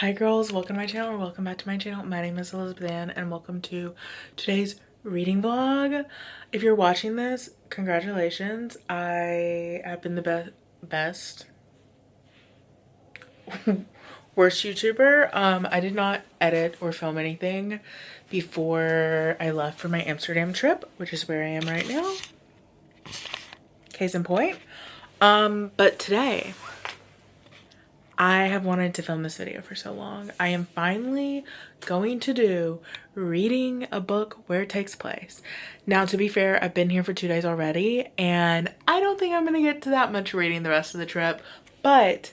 Hi girls, welcome to my channel or welcome back to my channel. My name is Elizabeth Ann and welcome to today's reading vlog. If you're watching this, congratulations. I have been the best worst YouTuber. I did not edit or film anything before I left for my Amsterdam trip, which is where I am right now. Case in point. But today I have wanted to film this video for so long. I am finally going to do reading a book where it takes place. Now, to be fair, I've been here for 2 days already, and I don't think I'm gonna get to that much reading the rest of the trip, but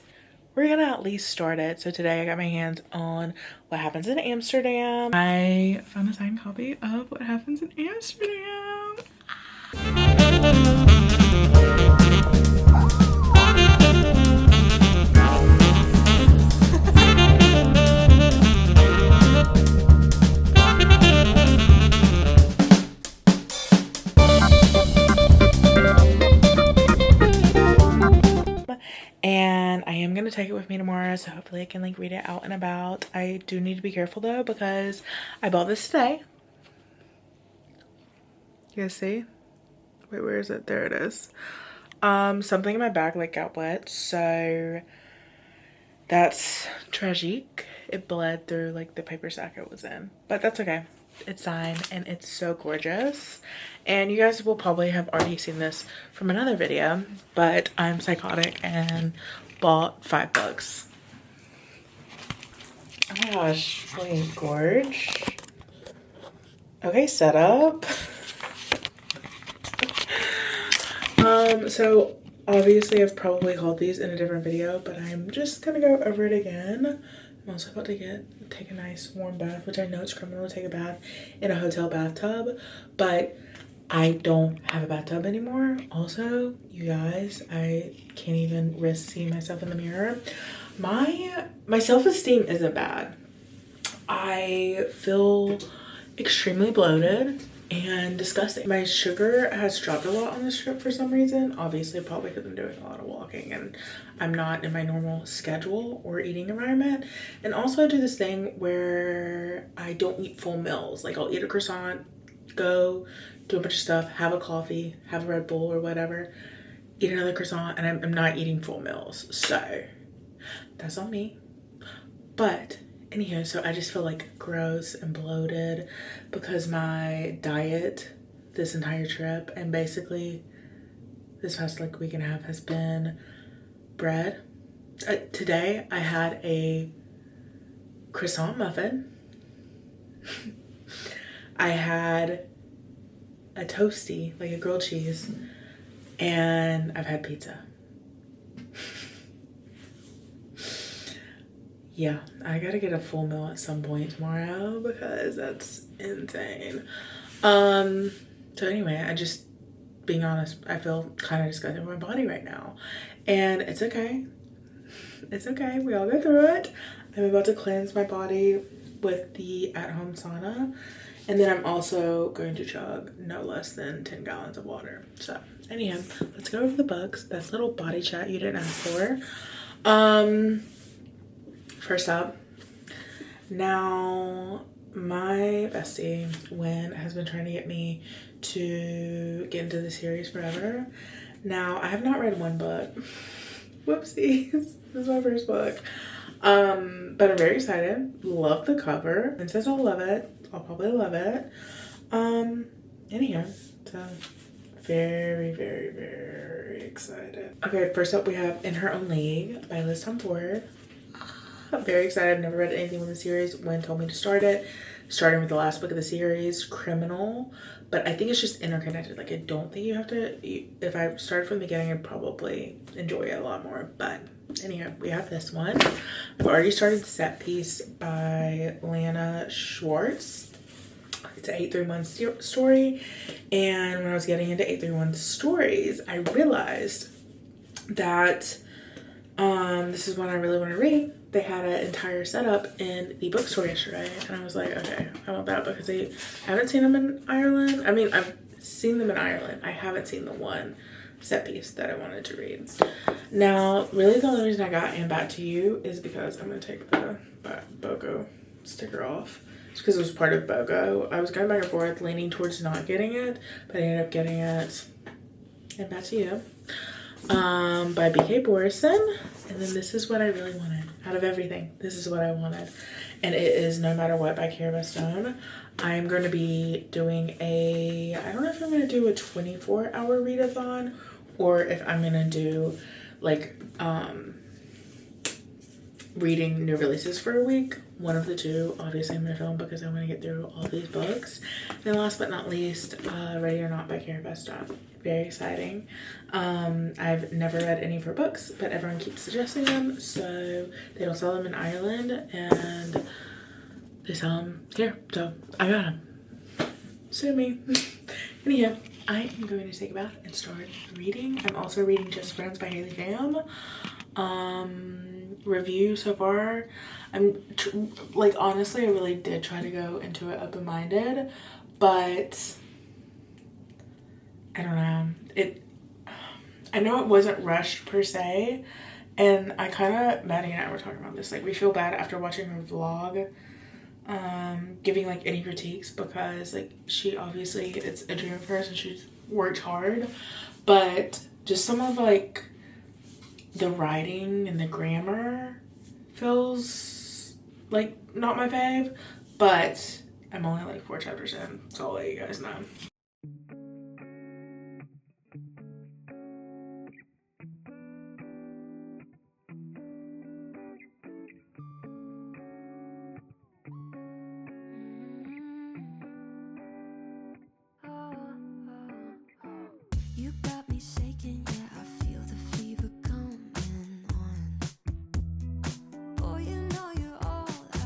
we're gonna at least start it. So today I got my hands on What Happens in Amsterdam. I found a signed copy of What Happens in Amsterdam. And I am gonna take it with me tomorrow, so hopefully I can like read it out and about. I do need to be careful though because I bought this today. You guys see? Wait, where is it? There it is. Something in my bag like got wet, so that's tragic. It bled through like the paper sack it was in, but that's okay. It's signed and it's so gorgeous. And you guys will probably have already seen this from another video, but I'm psychotic and bought 5 books. Oh my gosh, wait, gorge. Okay, setup. So obviously I've probably hauled these in a different video, but I'm just gonna go over it again. I'm also about to take a nice warm bath, which I know it's criminal to take a bath in a hotel bathtub, but I don't have a bathtub anymore. Also, you guys, I can't even risk seeing myself in the mirror. My self-esteem isn't bad. I feel extremely bloated and disgusting. My sugar has dropped a lot on this trip for some reason. Obviously, probably because I'm doing a lot of walking and I'm not in my normal schedule or eating environment. And also I do this thing where I don't eat full meals. Like I'll eat a croissant, go do a bunch of stuff, have a coffee, have a Red Bull or whatever, eat another croissant, and I'm not eating full meals. So that's on me. But anywho, so I just feel like gross and bloated because my diet this entire trip and basically this past like week and a half has been bread. Today I had a croissant muffin. I had a toasty, like a grilled cheese, and I've had pizza. Yeah, I gotta get a full meal at some point tomorrow because that's insane. So anyway, being honest, I feel kind of disgusted with my body right now. And it's okay. It's okay. We all go through it. I'm about to cleanse my body with the at-home sauna. And then I'm also going to chug no less than 10 gallons of water. So anyhow, let's go over the books. That's a little body chat you didn't ask for. First up, now my bestie, Wynn, has been trying to get me to get into the series forever. Now, I have not read one book. Whoopsies. This is my first book. But I'm very excited. Love the cover. And says I'll love it. I'll probably love it. Anyhow, so very, very, very excited. Okay, first up we have In Her Own League by Liz Tom Ford. I'm very excited. I've never read anything from the series. Wynn told me to start it. Starting with the last book of the series, Criminal. But I think it's just interconnected. Like, I don't think you have to... If I started from the beginning, I'd probably enjoy it a lot more. But anyhow, we have this one. I've already started Set Piece by Lana Schwartz. It's an 831 story. And when I was getting into 831 stories, I realized that this is one I really want to read. They had an entire setup in the bookstore yesterday, and I was like, okay, I want that because I haven't seen them in Ireland. I mean, I've seen them in Ireland. I haven't seen the one set piece that I wanted to read. Now, really the only reason I got And Back to You is because I'm going to take the BOGO sticker off. It's because it was part of BOGO. I was going back and forth, leaning towards not getting it, but I ended up getting it. And Back to You by BK Borison. And then this is what I really wanted. Out of everything, this is what I wanted. And it is No Matter What by Kara Stone. I'm going to be doing a, I don't know if I'm going to do a 24-hour readathon or if I'm going to do like reading new releases for a week. One of the two. Obviously I'm going to film because I want to get through all these books. And last but not least, Ready or Not by Kara Stone. Very exciting. I've never read any of her books, but everyone keeps suggesting them, so they don't sell them in Ireland, and they sell them here, so I got them. Sue me. Anyhow, I am going to take a bath and start reading. I'm also reading Just Friends by Haley Pham. Review so far, I'm like, honestly, I really did try to go into it open-minded, but I don't know. I know it wasn't rushed per se, and I kind of, Maddie and I were talking about this, like, we feel bad after watching her vlog, giving like any critiques, because like she obviously, it's a dream of hers and she's worked hard, but just some of like the writing and the grammar feels like not my fave, but I'm only like 4 chapters in, so I'll let you guys know. You got me shaking, yeah, I feel the fever coming on. Boy, you know you're all I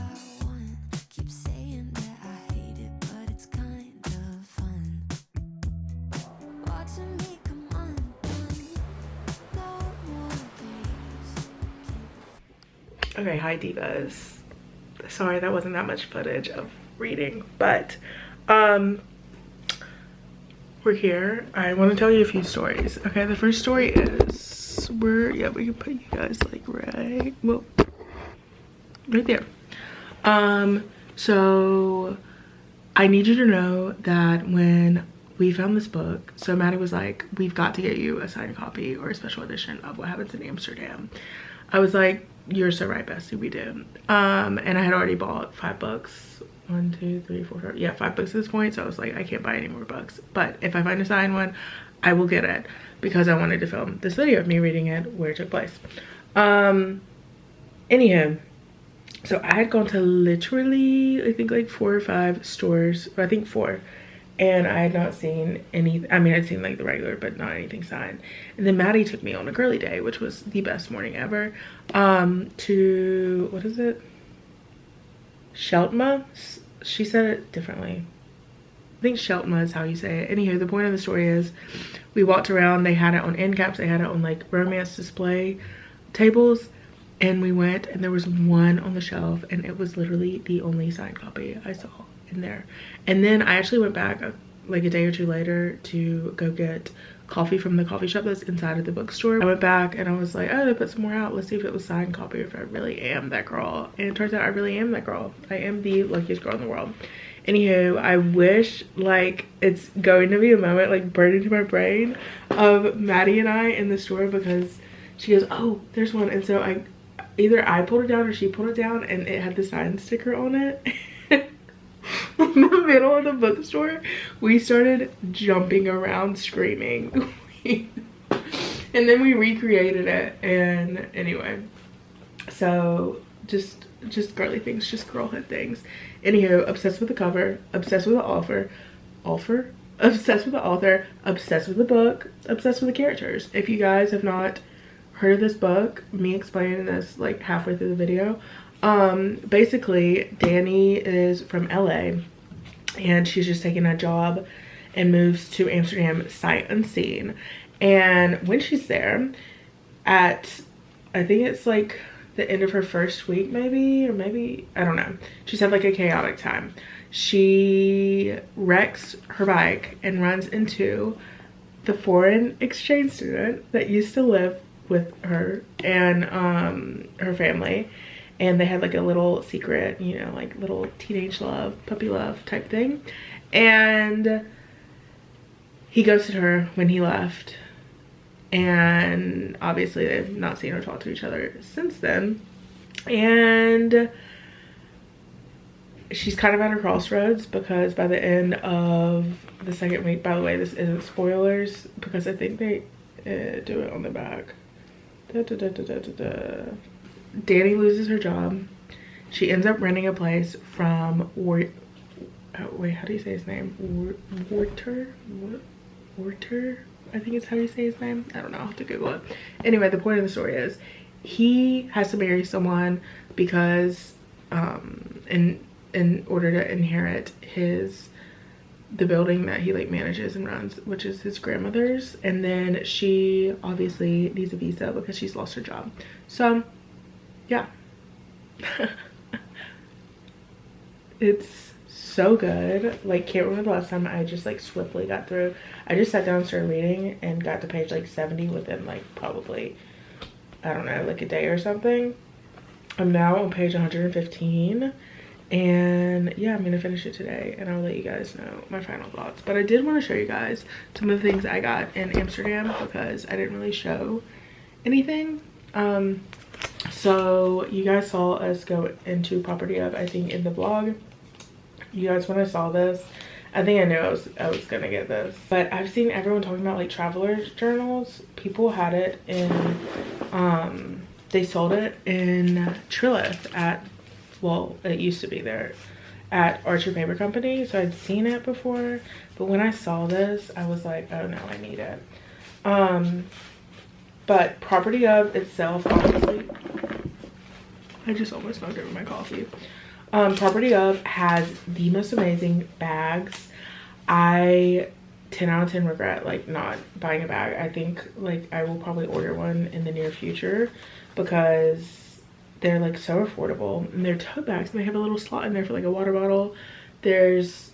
want. Keep saying that I hate it, but it's kind of fun. Watching me come undone. No more games. Okay, hi divas. Sorry, that wasn't that much footage of reading, but we're here. I want to tell you a few stories. Okay, the first story is we can put you guys like right there. So I need you to know that when we found this book, so Maddie was like, we've got to get you a signed copy or a special edition of What Happens in Amsterdam. I was like, you're so right, bestie, we did. And I had already bought 5 books. 1, 2, 3, 4, 5. Yeah, 5 books at this point. So I was like, I can't buy any more books. But if I find a signed one, I will get it, because I wanted to film this video of me reading it where it took place. Anyhow, so I had gone to literally, I think like 4 or 5 stores, I think 4, and I had not seen any. I mean, I'd seen like the regular, but not anything signed. And then Maddie took me on a girly day, which was the best morning ever, to, what is it? Sheltma? She said it differently. I think Sheltma is how you say it. Anywho, the point of the story is we walked around. They had it on end caps. They had it on like romance display tables. And we went, and there was one on the shelf, and it was literally the only signed copy I saw in there. And then I actually went back like a day or 2 later to go get coffee from the coffee shop that's inside of the bookstore. I went back and I was like, oh, they put some more out. Let's see if it was signed copy, or if I really am that girl. And it turns out I really am that girl. I am the luckiest girl in the world. Anywho, I wish, like, it's going to be a moment like burned into my brain of Maddie and I in the store, because she goes, oh, there's one. And so either I pulled it down or she pulled it down, and it had the sign sticker on it. In the middle of the bookstore, we started jumping around screaming. And then we recreated it. And anyway, so just girly things, just girlhood things. Anywho, obsessed with the cover, obsessed with the author, obsessed with the author, obsessed with the book, obsessed with the characters. If you guys have not heard of this book, me explaining this like halfway through the video, basically Danny is from LA, and she's just taking a job and moves to Amsterdam sight unseen. And when she's there, at, I think it's like the end of her first week, maybe, or maybe, I don't know, she's had like a chaotic time. She wrecks her bike and runs into the foreign exchange student that used to live with her and her family, and they had like a little secret, you know, like little teenage love, puppy love type thing. And he ghosted her when he left, and obviously they've not seen or talked to each other since then. And she's kind of at her crossroads, because by the end of the second week, by the way, this isn't spoilers because I think they do it on the back. Danny loses her job. She ends up renting a place from wait, how do you say his name? Warter, I think is how you say his name. I don't know, I'll have to Google it. Anyway, the point of the story is he has to marry someone because in order to inherit the building that he like manages and runs, which is his grandmother's. And then she obviously needs a visa because she's lost her job. So yeah. It's so good. Like, can't remember the last time I just like swiftly got through. I just sat down and started reading and got to page like 70 within like probably, I don't know, like a day or something. I'm now on page 115. And yeah, I'm gonna finish it today, and I'll let you guys know my final thoughts. But I did want to show you guys some of the things I got in Amsterdam, because I didn't really show anything. So you guys saw us go into Property of, I think, in the vlog. You guys, when I saw this, I think I knew I was gonna get this. But I've seen everyone talking about like traveler's journals. People had it in they sold it in Trilith at, well, it used to be there at Archer Paper Company, so I'd seen it before, but when I saw this, I was like, oh no, I need it. But Property of itself, obviously, I just almost knocked over my coffee. Property of has the most amazing bags. I 10 out of 10 regret like not buying a bag. I think like I will probably order one in the near future, because they're like so affordable, and they're tote bags, and they have a little slot in there for like a water bottle. There's,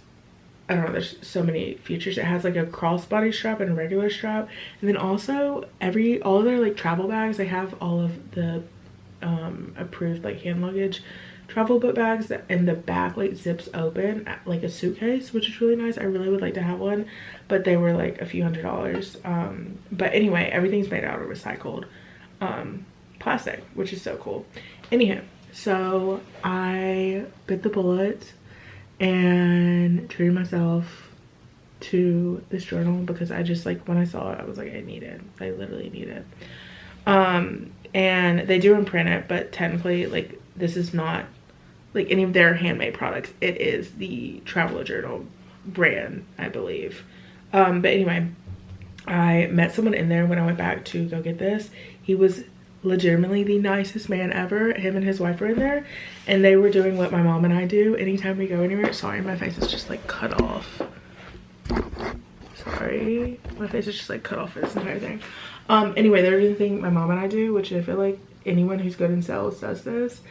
I don't know, there's so many features. It has like a crossbody strap and a regular strap, and then also all of their like travel bags, they have all of the approved like hand luggage travel book bags that in the back like zips open like a suitcase, which is really nice. I really would like to have one, but they were like a few $100s. But anyway, everything's made out of recycled plastic, which is so cool. Anyhow, so I bit the bullet and treated myself to this journal, because I just like, when I saw it, I was like, I literally need it. And they do imprint it, but technically like this is not like any of their handmade products. It is the Traveler Journal brand, I believe. But anyway, I met someone in there when I went back to go get this. He was legitimately the nicest man ever. Him and his wife were in there, and they were doing what my mom and I do anytime we go anywhere. Sorry, my face is just like cut off. Sorry, my face is just like cut off for this entire thing. Anyway, they're doing the thing my mom and I do, which I feel like anyone who's good in sales does this.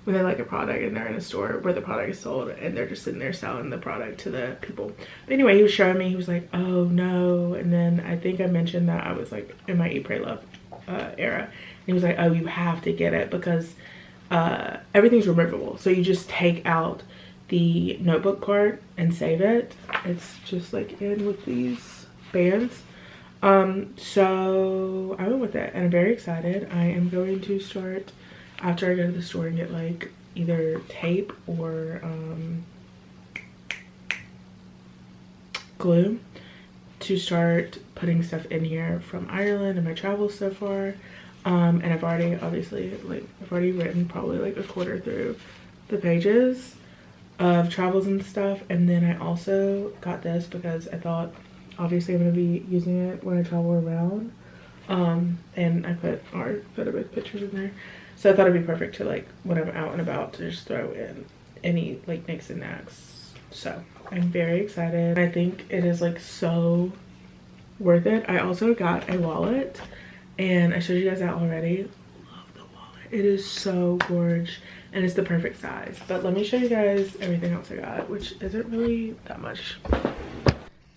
When they like a product and they're in a store where the product is sold, and they're just sitting there selling the product to the people. But anyway, he was showing me, he was like, oh no. And then I think I mentioned that I was like in my Eat, Pray, Love era. And he was like, oh, you have to get it, because everything's removable. So you just take out the notebook part and save it. It's just like in with these bands. So I went with it, and I'm very excited. I am going to start, after I go to the store, and get like either tape or glue to start putting stuff in here from Ireland and my travels so far. And I've already written probably like a quarter through the pages of travels and stuff. And then I also got this because I thought obviously I'm going to be using it when I travel around. And I put our photo booth pictures in there. So I thought it'd be perfect to like, when I'm out and about, to just throw in any like nicks and knacks. So I'm very excited. I think it is like so worth it. I also got a wallet, and I showed you guys that already. Love the wallet. It is so gorgeous, and it's the perfect size. But let me show you guys everything else I got, which isn't really that much.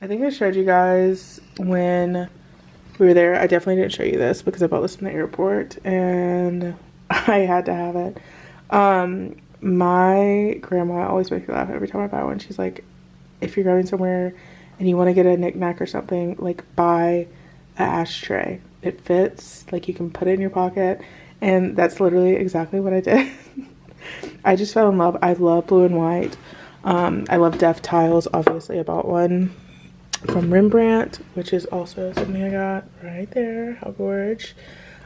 I think I showed you guys when we were there. I definitely didn't show you this because I bought this from the airport and I had to have it. My grandma always makes me laugh every time I buy one. She's like, if you're going somewhere and you want to get a knickknack or something, like buy an ashtray. It fits, like you can put it in your pocket, and that's literally exactly what I did. I just fell in love. I love blue and white. I love deaf tiles. Obviously, I bought one from Rembrandt, which is also something I got right there. How gorge.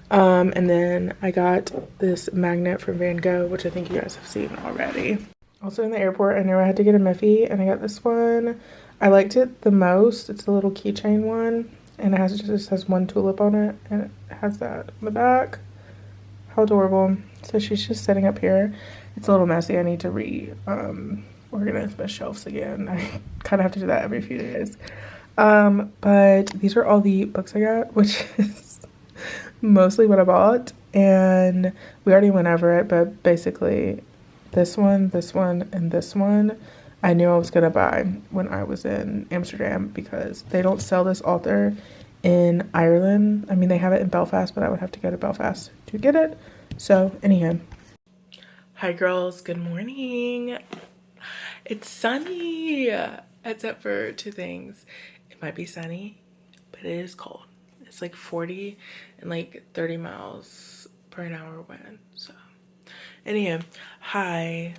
And then I got this magnet from Van Gogh, which I think you guys have seen already. Also in the airport, I knew I had to get a Miffy, and I got this one. I liked it the most. It's a little keychain one, and it just has one tulip on it, and it has that on the back. How adorable. So she's just sitting up here. It's a little messy. I need to organize my shelves again. I kind of have to do that every few days. But these are all the books I got, which is mostly what I bought, and we already went over it, but basically this one, and this one I knew I was gonna buy when I was in Amsterdam because they don't sell this author in Ireland. I mean, they have it in Belfast, but I would have to go to Belfast to get it. So anyhow, hi girls, good morning. It's sunny, except for two things. It might be sunny, but it is cold. It's like 40 and like 30 miles per an hour wind. So anyhow, hi.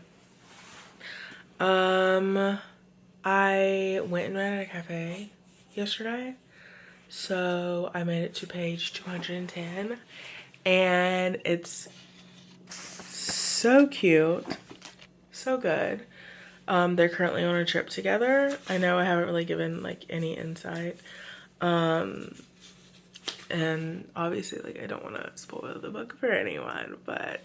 I went and read at a cafe yesterday. So I made it to page 210 and it's so cute. So good. They're currently on a trip together. I know I haven't really given like any insight. And obviously like I don't want to spoil the book for anyone, but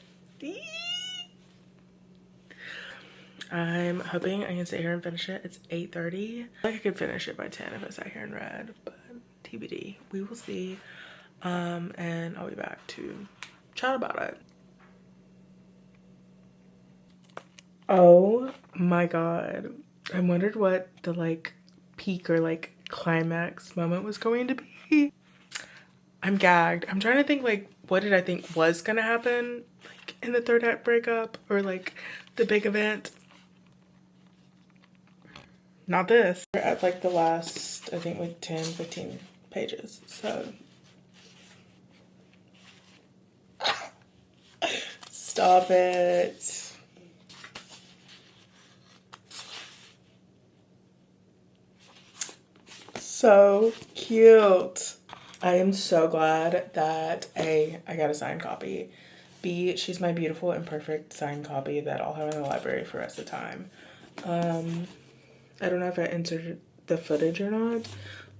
I'm hoping I can sit here and finish it. It's 8:30. Like I could finish it by 10 if I sat here and read, but TBD. We will see. And I'll be back to chat about it. Oh my god. I wondered what the like peak or like climax moment was going to be. I'm gagged. I'm trying to think like what did I think was gonna happen like in the third act breakup or like the big event. Not this. We're at like the last, I think like 10, 15 pages. So stop it. So cute. I am so glad that A, I got a signed copy. B, she's my beautiful and perfect signed copy that I'll have in the library for the rest of the time. I don't know if I inserted the footage or not,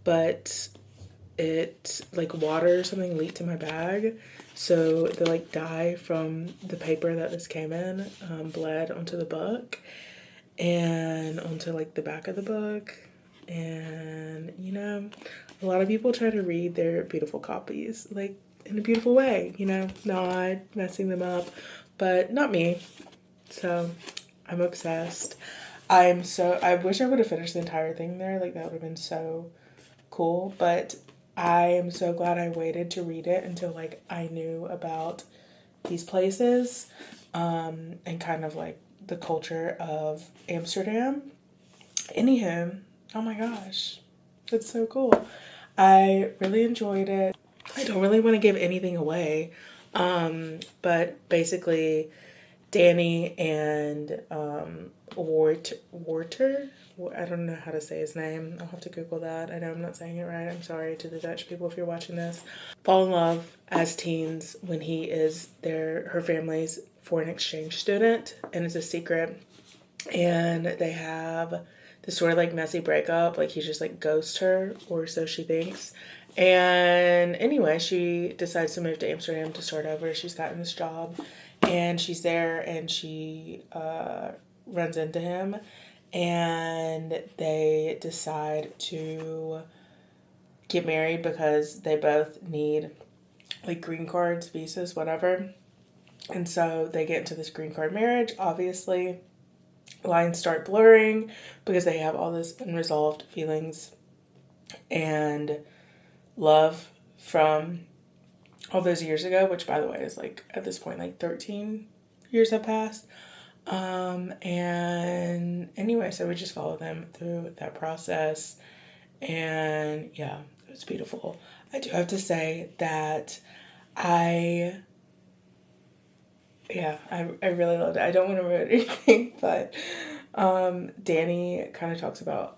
but it like water or something leaked in my bag. So the like dye from the paper that this came in bled onto the book and onto like the back of the book. And you know, a lot of people try to read their beautiful copies like in a beautiful way, you know, not messing them up, but not me. So I'm obsessed. I wish I would have finished the entire thing there, like that would have been so cool, but I am so glad I waited to read it until like I knew about these places and kind of like the culture of Amsterdam. Anywho, oh my gosh, it's so cool. I really enjoyed it. I don't really want to give anything away, but basically Danny and Warter, I don't know how to say his name. I'll have to Google that. I know I'm not saying it right. I'm sorry to the Dutch people if you're watching this. Fall in love as teens when he is her family's foreign exchange student, and it's a secret. And they have this sort of like messy breakup. Like he just like ghosts her, or so she thinks. And anyway, she decides to move to Amsterdam to start over. She's gotten this job and she's there and she runs into him and they decide to get married because they both need like green cards, visas, whatever. And so they get into this green card marriage. Obviously, lines start blurring because they have all this unresolved feelings and love from all those years ago, which by the way is like at this point like 13 years have passed. And anyway, so we just follow them through that process, and yeah, it was beautiful. I do have to say that I really loved it. I don't want to ruin anything, but Danny kind of talks about,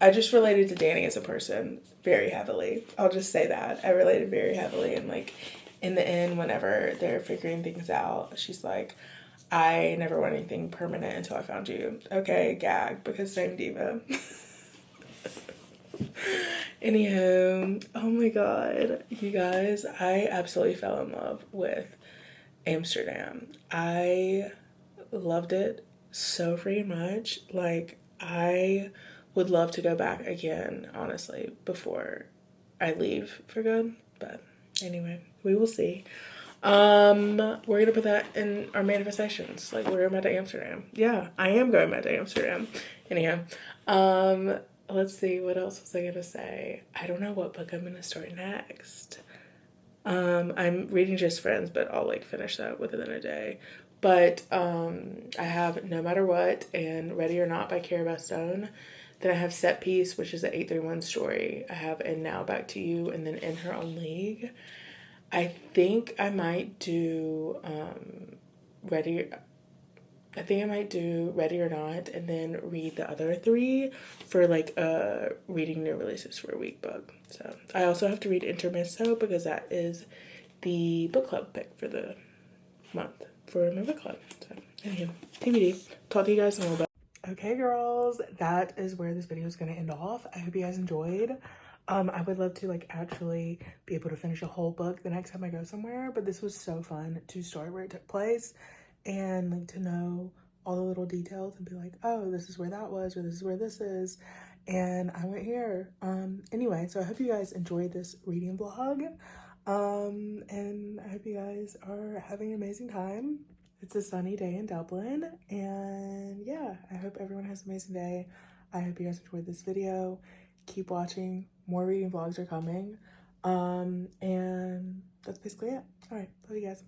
I just related to Danny as a person very heavily. I'll just say that. I related very heavily, and like in the end, whenever they're figuring things out, she's like, I never want anything permanent until I found you. Okay, gag, because same diva. Anywho, oh my god, you guys, I absolutely fell in love with Amsterdam. I loved it so very much. Like, I would love to go back again, honestly, before I leave for good. But anyway, we will see. We're gonna put that in our manifestations. Like, we're going to Amsterdam. Yeah, I am going back to Amsterdam. Anyhow, let's see, what else was I gonna say? I don't know what book I'm gonna start next. I'm reading Just Friends, but I'll like finish that within a day. But I have No Matter What and Ready or Not by Cara Stone. Then I have Set Piece, which is an 831 story. I have And Now Back to You, and then In Her Own League. I think I might do Ready. I think I might do Ready or Not, and then read the other three for like a reading new releases for a week book. So I also have to read Intermezzo because that is the book club pick for the month for my book club. So anywho, TBD. Talk to you guys in a little bit. Okay, girls, that is where this video is going to end off. I hope you guys enjoyed. I would love to like actually be able to finish a whole book the next time I go somewhere, but this was so fun to start where it took place and like to know all the little details and be like, oh, this is where that was, or this is where this is, and I went here. Anyway, so I hope you guys enjoyed this reading vlog, and I hope you guys are having an amazing time. It's a sunny day in Dublin, and yeah, I hope everyone has an amazing day. I hope you guys enjoyed this video. Keep watching, more reading vlogs are coming, and that's basically it. All right, love you guys.